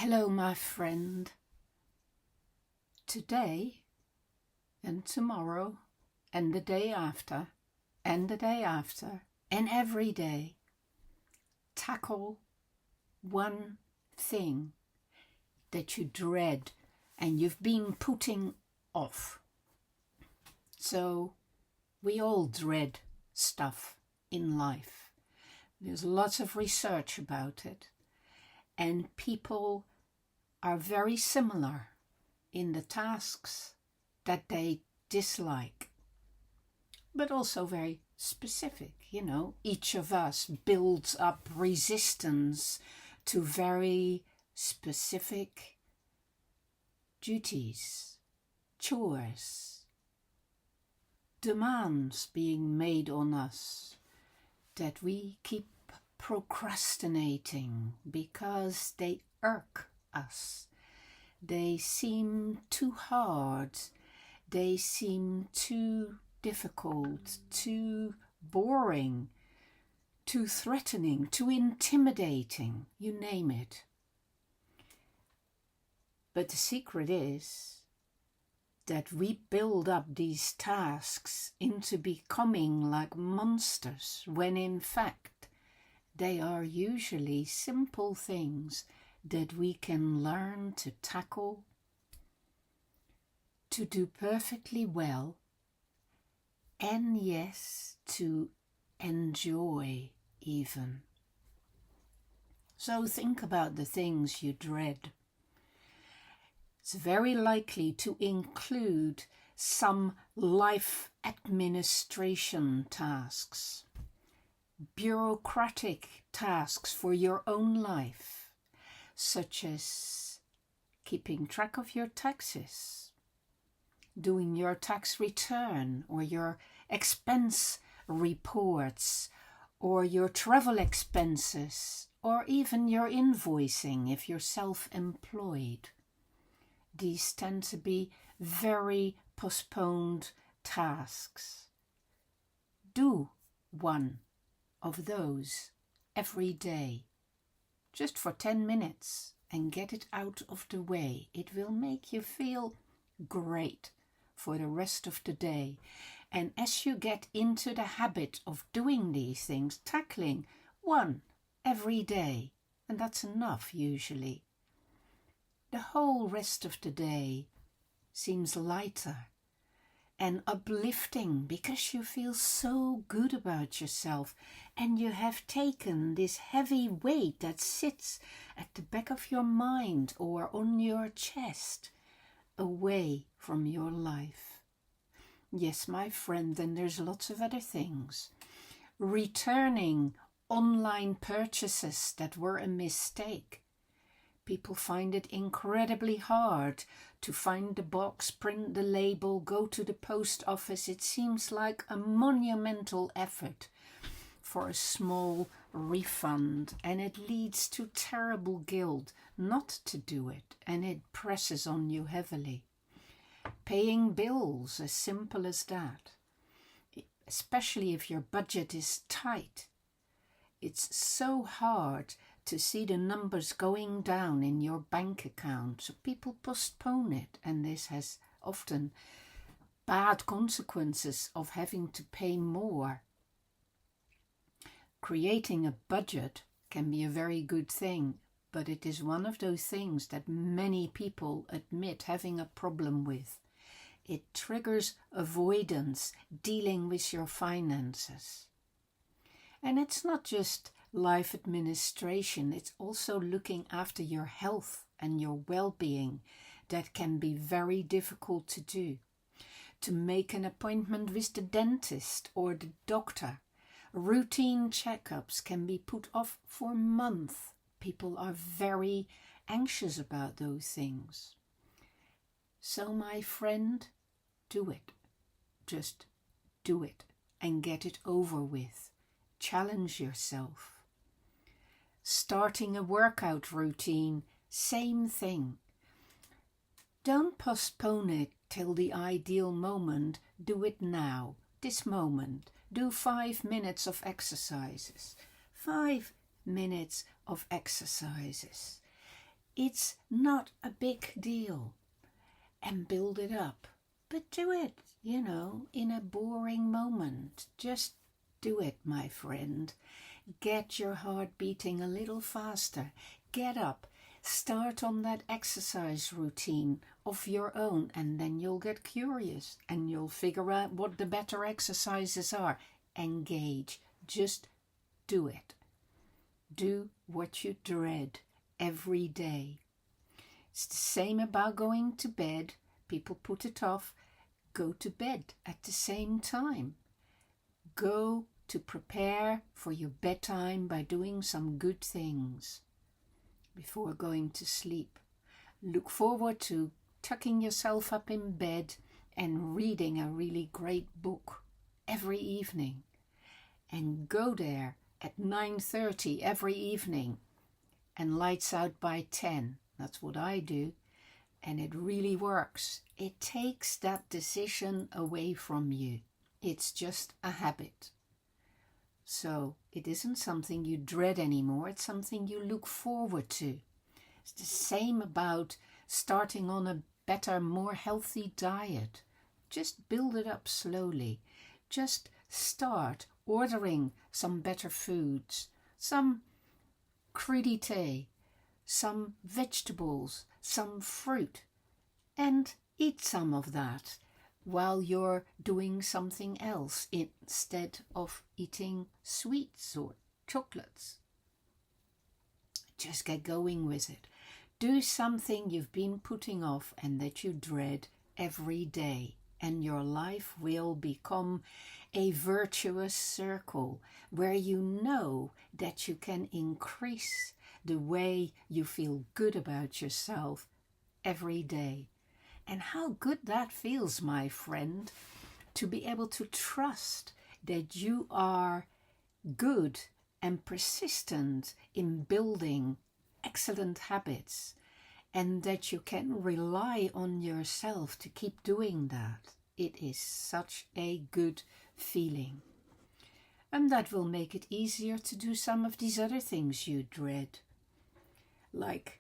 Hello, my friend. Today and tomorrow and the day after and the day after and every day, tackle one thing that you dread and you've been putting off. So we all dread stuff in life. There's lots of research about it. And people are very similar in the tasks that they dislike, but also very specific. Each of us builds up resistance to very specific duties, chores, demands being made on us that we keep procrastinating because they irk us. They seem too hard. They seem too difficult, too boring, too threatening, too intimidating, you name it. But the secret is that we build up these tasks into becoming like monsters, when in fact they are usually simple things that we can learn to tackle, to do perfectly well, and yes, to enjoy even. So think about the things you dread. It's very likely to include some life administration tasks, bureaucratic tasks for your own life, such as keeping track of your taxes, doing your tax return or your expense reports or your travel expenses or even your invoicing if you're self-employed. These tend to be very postponed tasks. Do one of those every day, just for 10 minutes, and get it out of the way. It will make you feel great for the rest of the day. And as you get into the habit of doing these things, tackling one every day, and that's enough usually, the whole rest of the day seems lighter and uplifting because you feel so good about yourself and you have taken this heavy weight that sits at the back of your mind or on your chest away from your life. Yes, my friend, and there's lots of other things. Returning online purchases that were a mistake. People find it incredibly hard to find the box, print the label, go to the post office. It seems like a monumental effort for a small refund, and it leads to terrible guilt not to do it, and it presses on you heavily. Paying bills, as simple as that, especially if your budget is tight. It's so hard to see the numbers going down in your bank account, so people postpone it, and this has often bad consequences of having to pay more. Creating a budget can be a very good thing, but it is one of those things that many people admit having a problem with. It triggers avoidance, dealing with your finances. And it's not just life administration, it's also looking after your health and your well-being that can be very difficult to do. To make an appointment with the dentist or the doctor, routine checkups can be put off for months. People are very anxious about those things. So, my friend, do it. Just do it and get it over with. Challenge yourself. Starting a workout routine, same thing. Don't postpone it till the ideal moment. Do it now, this moment. Do 5 minutes of exercises. 5 minutes of exercises. It's not a big deal. And build it up. But do it, in a boring moment. Just do it, my friend. Get your heart beating a little faster. Get up. Start on that exercise routine of your own, and then you'll get curious and you'll figure out what the better exercises are. Engage. Just do it. Do what you dread every day. It's the same about going to bed. People put it off. Go to bed at the same time. Go to prepare for your bedtime by doing some good things before going to sleep. Look forward to tucking yourself up in bed and reading a really great book every evening. And go there at 9:30 every evening and lights out by 10. That's what I do. And it really works. It takes that decision away from you. It's just a habit. So it isn't something you dread anymore. It's something you look forward to. It's the same about starting on a better, more healthy diet. Just build it up slowly. Just start ordering some better foods, some crudité, some vegetables, some fruit, and eat some of that while you're doing something else instead of eating sweets or chocolates. Just get going with it. Do something you've been putting off and that you dread every day, and your life will become a virtuous circle where you know that you can increase the way you feel good about yourself every day. And how good that feels, my friend, to be able to trust that you are good and persistent in building excellent habits, and that you can rely on yourself to keep doing that. It is such a good feeling. And that will make it easier to do some of these other things you dread, like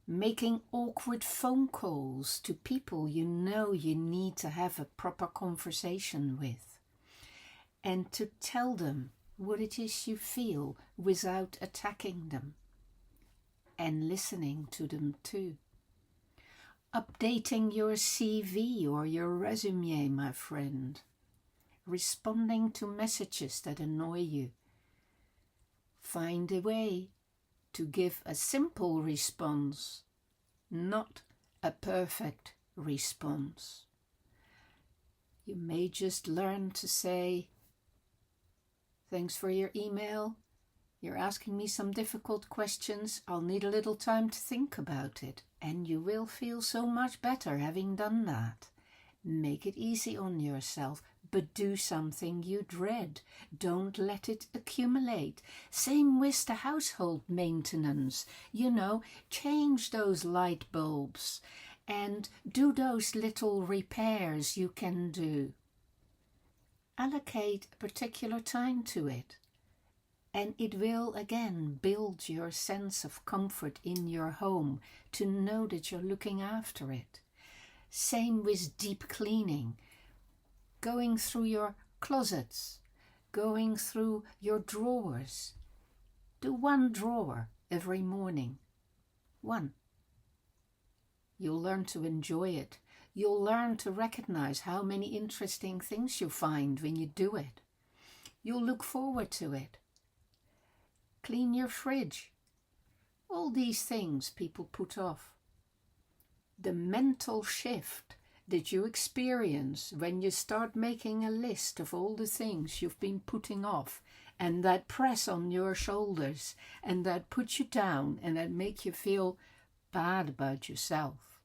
making awkward phone calls to people you know you need to have a proper conversation with, and to tell them what it is you feel without attacking them, and listening to them too. Updating your CV or your resume, my friend. Responding to messages that annoy you. Find a way to give a simple response, not a perfect response. You may just learn to say, "Thanks for your email. You're asking me some difficult questions. I'll need a little time to think about it." And you will feel so much better having done that. Make it easy on yourself, but do something you dread. Don't let it accumulate. Same with the household maintenance. Change those light bulbs and do those little repairs you can do. Allocate a particular time to it. And it will again build your sense of comfort in your home to know that you're looking after it. Same with deep cleaning. Going through your closets, going through your drawers. Do one drawer every morning. One. You'll learn to enjoy it. You'll learn to recognize how many interesting things you find when you do it. You'll look forward to it. Clean your fridge. All these things people put off. The mental shift that you experience when you start making a list of all the things you've been putting off, and that press on your shoulders, and that put you down, and that make you feel bad about yourself.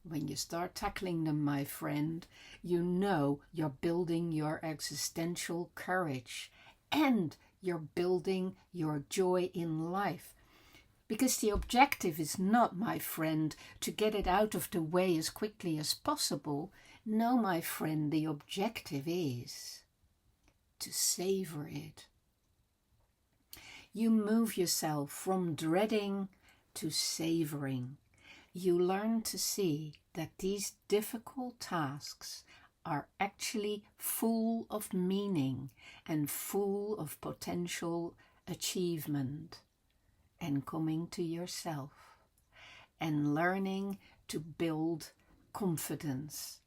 When you start tackling them, my friend, you know you're building your existential courage, and you're building your joy in life. Because the objective is not, my friend, to get it out of the way as quickly as possible. No, my friend, the objective is to savor it. You move yourself from dreading to savoring. You learn to see that these difficult tasks are actually full of meaning and full of potential achievement, and coming to yourself and learning to build confidence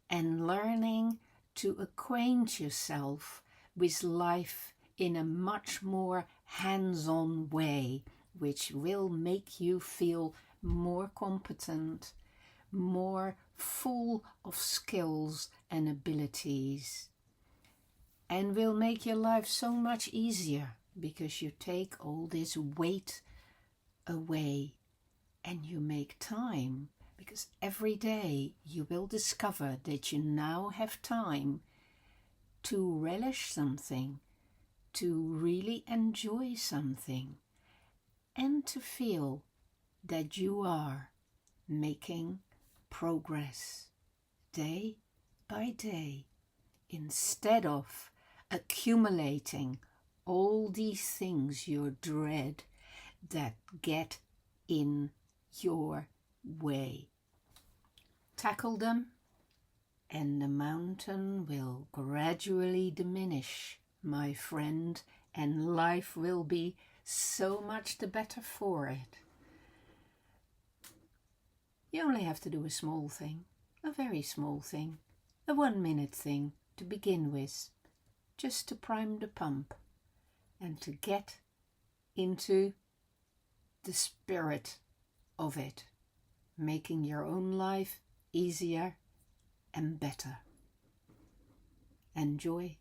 and learning to acquaint yourself with life in a much more hands-on way, which will make you feel more competent, more full of skills and abilities, and will make your life so much easier because you take all this weight away and you make time, because every day you will discover that you now have time to relish something, to really enjoy something, and to feel that you are making progress day by day, instead of accumulating all these things you dread that get in your way. Tackle them, and the mountain will gradually diminish, my friend, and life will be so much the better for it. You only have to do a small thing, a very small thing, a 1-minute thing to begin with, just to prime the pump and to get into the spirit of it, making your own life easier and better. Enjoy.